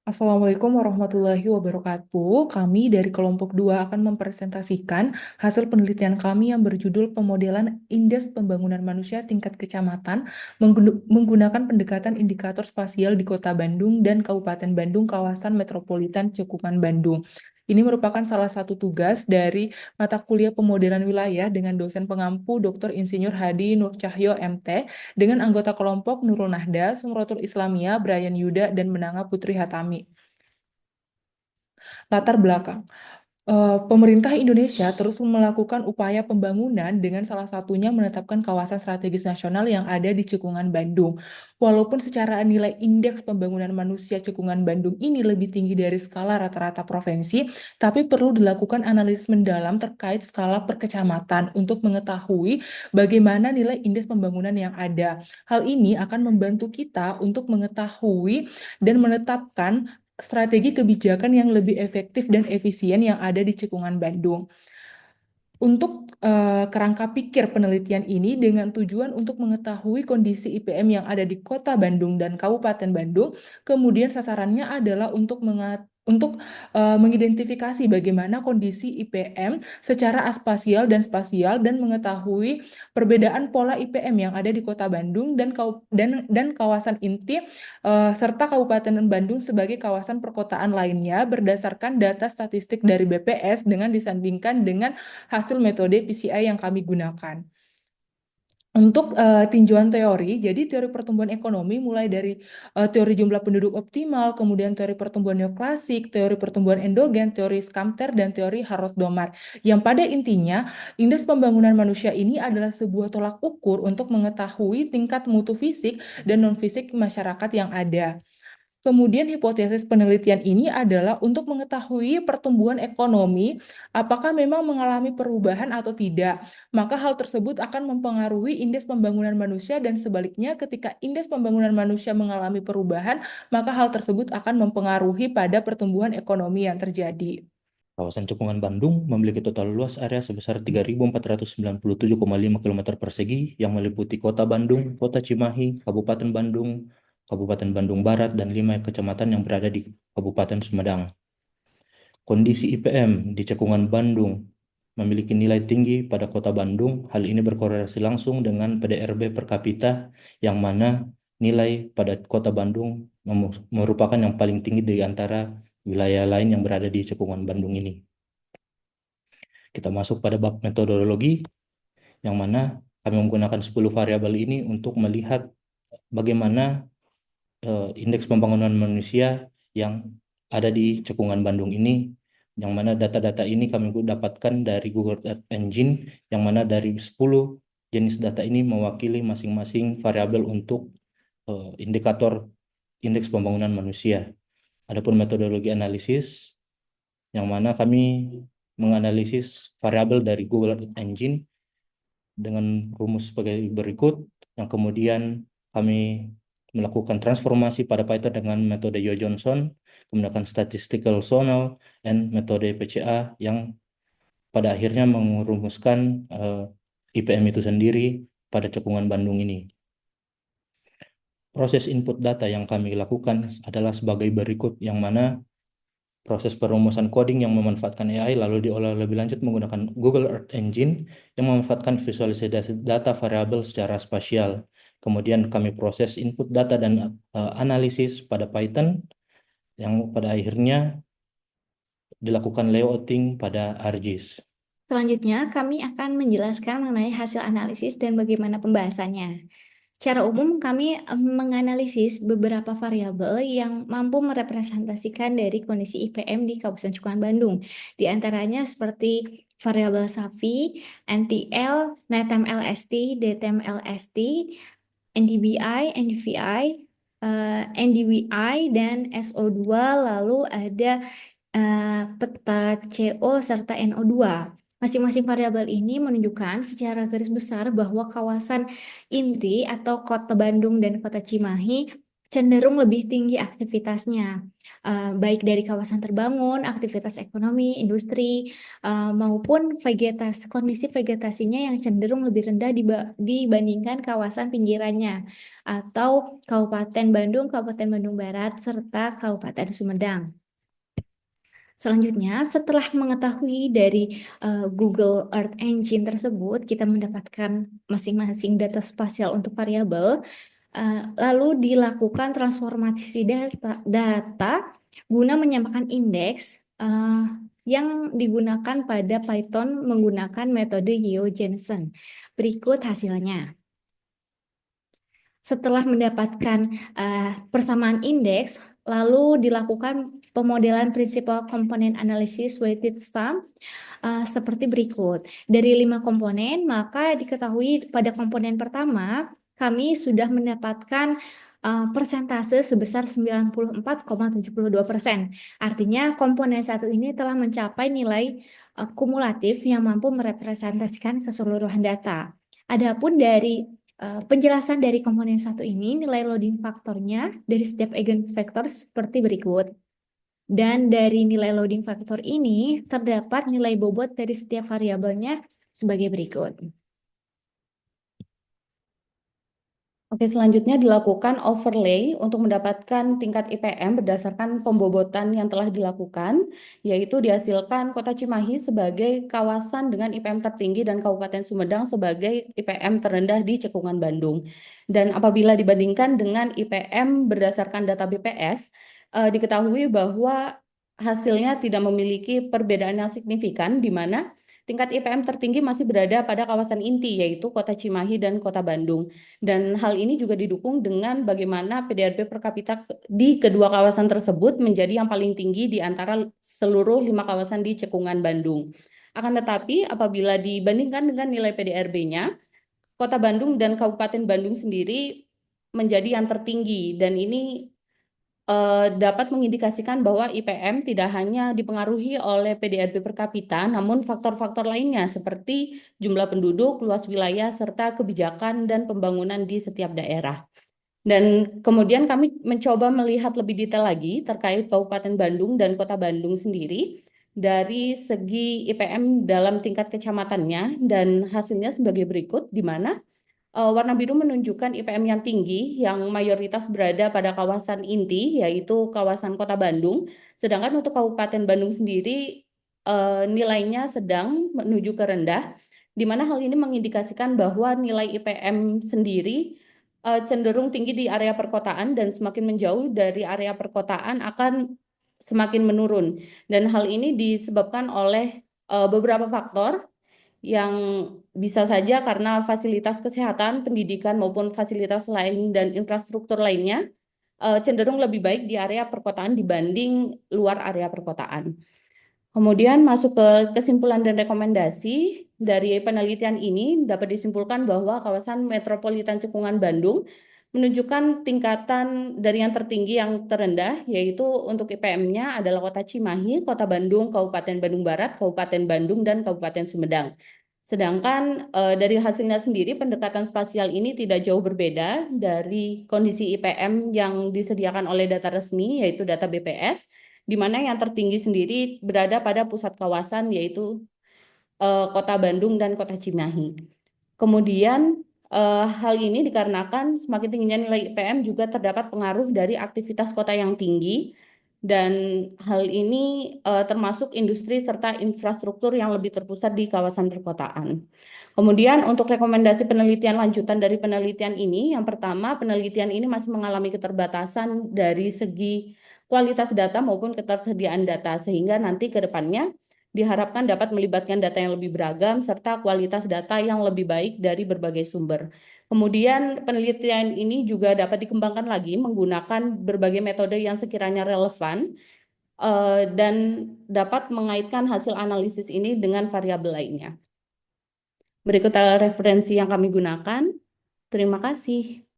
Assalamualaikum warahmatullahi wabarakatuh. Kami dari kelompok 2 akan mempresentasikan hasil penelitian kami yang berjudul Pemodelan Indeks Pembangunan Manusia Tingkat Kecamatan menggunakan pendekatan indikator spasial di Kota Bandung dan Kabupaten Bandung Kawasan Metropolitan Cekungan Bandung. Ini merupakan salah satu tugas dari mata kuliah pemodelan wilayah dengan dosen pengampu Dr. Insinyur Hadi Nur Cahyo MT dengan anggota kelompok Nurul Nahda, Sumrotul Islamiyah, Brian Yuda, dan Menanga Putri Hatami. Latar belakang. Pemerintah Indonesia terus melakukan upaya pembangunan dengan salah satunya menetapkan kawasan strategis nasional yang ada di Cekungan Bandung. Walaupun secara nilai indeks pembangunan manusia Cekungan Bandung ini lebih tinggi dari skala rata-rata provinsi, tapi perlu dilakukan analisis mendalam terkait skala per kecamatan untuk mengetahui bagaimana nilai indeks pembangunan yang ada. Hal ini akan membantu kita untuk mengetahui dan menetapkan strategi kebijakan yang lebih efektif dan efisien yang ada di Cekungan Bandung. Untuk kerangka pikir penelitian ini dengan tujuan untuk mengetahui kondisi IPM yang ada di Kota Bandung dan Kabupaten Bandung, kemudian sasarannya adalah untuk mengidentifikasi bagaimana kondisi IPM secara aspasial dan mengetahui perbedaan pola IPM yang ada di Kota Bandung dan kawasan inti serta Kabupaten Bandung sebagai kawasan perkotaan lainnya berdasarkan data statistik dari BPS dengan disandingkan dengan hasil metode PCI yang kami gunakan. Untuk tinjauan teori, jadi teori pertumbuhan ekonomi mulai dari teori jumlah penduduk optimal, kemudian teori pertumbuhan neoklasik, teori pertumbuhan endogen, teori Skamter, dan teori Harrod-Domar. Yang pada intinya, indeks pembangunan manusia ini adalah sebuah tolak ukur untuk mengetahui tingkat mutu fisik dan non-fisik masyarakat yang ada. Kemudian hipotesis penelitian ini adalah untuk mengetahui pertumbuhan ekonomi, apakah memang mengalami perubahan atau tidak. Maka hal tersebut akan mempengaruhi indeks pembangunan manusia dan sebaliknya ketika indeks pembangunan manusia mengalami perubahan, maka hal tersebut akan mempengaruhi pada pertumbuhan ekonomi yang terjadi. Kawasan Cekungan Bandung memiliki total luas area sebesar 3.497,5 km persegi yang meliputi Kota Bandung, Kota Cimahi, Kabupaten Bandung Barat, dan 5 kecamatan yang berada di Kabupaten Sumedang. Kondisi IPM di Cekungan Bandung memiliki nilai tinggi pada Kota Bandung. Hal ini berkorelasi langsung dengan PDRB per kapita, yang mana nilai pada Kota Bandung merupakan yang paling tinggi di antara wilayah lain yang berada di Cekungan Bandung ini. Kita masuk pada bab metodologi, yang mana kami menggunakan 10 variabel ini untuk melihat bagaimana indeks pembangunan manusia yang ada di Cekungan Bandung ini, yang mana data-data ini kami dapatkan dari Google Earth Engine, yang mana dari 10 jenis data ini mewakili masing-masing variabel untuk indikator indeks pembangunan manusia. Adapun metodologi analisis, yang mana kami menganalisis variabel dari Google Earth Engine dengan rumus sebagai berikut, yang kemudian kami melakukan transformasi pada Python dengan metode Yo-Johnson, menggunakan statistical zonal, dan metode PCA yang pada akhirnya merumuskan IPM itu sendiri pada Cekungan Bandung ini. Proses input data yang kami lakukan adalah sebagai berikut, yang mana proses perumusan coding yang memanfaatkan AI lalu diolah lebih lanjut menggunakan Google Earth Engine yang memanfaatkan visualisasi data variabel secara spasial. Kemudian kami proses input data dan analisis pada Python, yang pada akhirnya dilakukan layouting pada ArcGIS. Selanjutnya, kami akan menjelaskan mengenai hasil analisis dan bagaimana pembahasannya. Secara umum, kami menganalisis beberapa variabel yang mampu merepresentasikan dari kondisi IPM di Kabupaten Cekungan Bandung. Di antaranya seperti variabel SAFI, NTL, NETM LST, DTM LST, NDBI, NDVI, NDWI, dan SO2, lalu ada peta CO serta NO2. Masing-masing variabel ini menunjukkan secara garis besar bahwa kawasan inti atau Kota Bandung dan Kota Cimahi cenderung lebih tinggi aktivitasnya, baik dari kawasan terbangun, aktivitas ekonomi, industri, maupun kondisi vegetasinya yang cenderung lebih rendah dibandingkan kawasan pinggirannya, atau Kabupaten Bandung Barat, serta Kabupaten Sumedang. Selanjutnya, setelah mengetahui dari Google Earth Engine tersebut, kita mendapatkan masing-masing data spasial untuk variabel. Lalu dilakukan transformasi data guna menyamakan indeks yang digunakan pada Python menggunakan metode GeoJSON. Berikut hasilnya. Setelah mendapatkan persamaan indeks, lalu dilakukan pemodelan Principal Component Analysis Weighted Sum seperti berikut. Dari 5 komponen, maka diketahui pada komponen pertama, kami sudah mendapatkan persentase sebesar 94,72%. Artinya komponen 1 ini telah mencapai nilai kumulatif yang mampu merepresentasikan keseluruhan data. Adapun dari penjelasan dari komponen 1 ini, nilai loading faktornya dari setiap eigenvektor seperti berikut. Dan dari nilai loading faktor ini, terdapat nilai bobot dari setiap variabelnya sebagai berikut. Oke, selanjutnya dilakukan overlay untuk mendapatkan tingkat IPM berdasarkan pembobotan yang telah dilakukan, yaitu dihasilkan Kota Cimahi sebagai kawasan dengan IPM tertinggi dan Kabupaten Sumedang sebagai IPM terendah di cekungan Bandung. Dan apabila dibandingkan dengan IPM berdasarkan data BPS, diketahui bahwa hasilnya tidak memiliki perbedaan yang signifikan, di mana tingkat IPM tertinggi masih berada pada kawasan inti, yaitu Kota Cimahi dan Kota Bandung. Dan hal ini juga didukung dengan bagaimana PDRB per kapita di kedua kawasan tersebut menjadi yang paling tinggi di antara seluruh 5 kawasan di cekungan Bandung. Akan tetapi apabila dibandingkan dengan nilai PDRB-nya, Kota Bandung dan Kabupaten Bandung sendiri menjadi yang tertinggi, dan ini dapat mengindikasikan bahwa IPM tidak hanya dipengaruhi oleh PDRB per kapita, namun faktor-faktor lainnya seperti jumlah penduduk, luas wilayah, serta kebijakan dan pembangunan di setiap daerah. Dan kemudian kami mencoba melihat lebih detail lagi terkait Kabupaten Bandung dan Kota Bandung sendiri dari segi IPM dalam tingkat kecamatannya, dan hasilnya sebagai berikut, di mana warna biru menunjukkan IPM yang tinggi yang mayoritas berada pada kawasan inti, yaitu kawasan Kota Bandung. Sedangkan untuk Kabupaten Bandung sendiri nilainya sedang menuju ke rendah, di mana hal ini mengindikasikan bahwa nilai IPM sendiri cenderung tinggi di area perkotaan, dan semakin menjauh dari area perkotaan akan semakin menurun. Dan hal ini disebabkan oleh beberapa faktor, yang bisa saja karena fasilitas kesehatan, pendidikan, maupun fasilitas lain dan infrastruktur lainnya cenderung lebih baik di area perkotaan dibanding luar area perkotaan. Kemudian masuk ke kesimpulan dan rekomendasi dari penelitian ini, dapat disimpulkan bahwa kawasan metropolitan cekungan Bandung menunjukkan tingkatan dari yang tertinggi yang terendah, yaitu untuk IPM-nya adalah Kota Cimahi, Kota Bandung, Kabupaten Bandung Barat, Kabupaten Bandung, dan Kabupaten Sumedang. Sedangkan dari hasilnya sendiri, pendekatan spasial ini tidak jauh berbeda dari kondisi IPM yang disediakan oleh data resmi, yaitu data BPS, di mana yang tertinggi sendiri berada pada pusat kawasan, yaitu Kota Bandung dan Kota Cimahi. Kemudian hal ini dikarenakan semakin tingginya nilai IPM juga terdapat pengaruh dari aktivitas kota yang tinggi, dan hal ini termasuk industri serta infrastruktur yang lebih terpusat di kawasan perkotaan. Kemudian untuk rekomendasi penelitian lanjutan dari penelitian ini, yang pertama, penelitian ini masih mengalami keterbatasan dari segi kualitas data maupun ketersediaan data, sehingga nanti ke depannya diharapkan dapat melibatkan data yang lebih beragam serta kualitas data yang lebih baik dari berbagai sumber. Kemudian penelitian ini juga dapat dikembangkan lagi menggunakan berbagai metode yang sekiranya relevan dan dapat mengaitkan hasil analisis ini dengan variabel lainnya. Berikut adalah referensi yang kami gunakan. Terima kasih.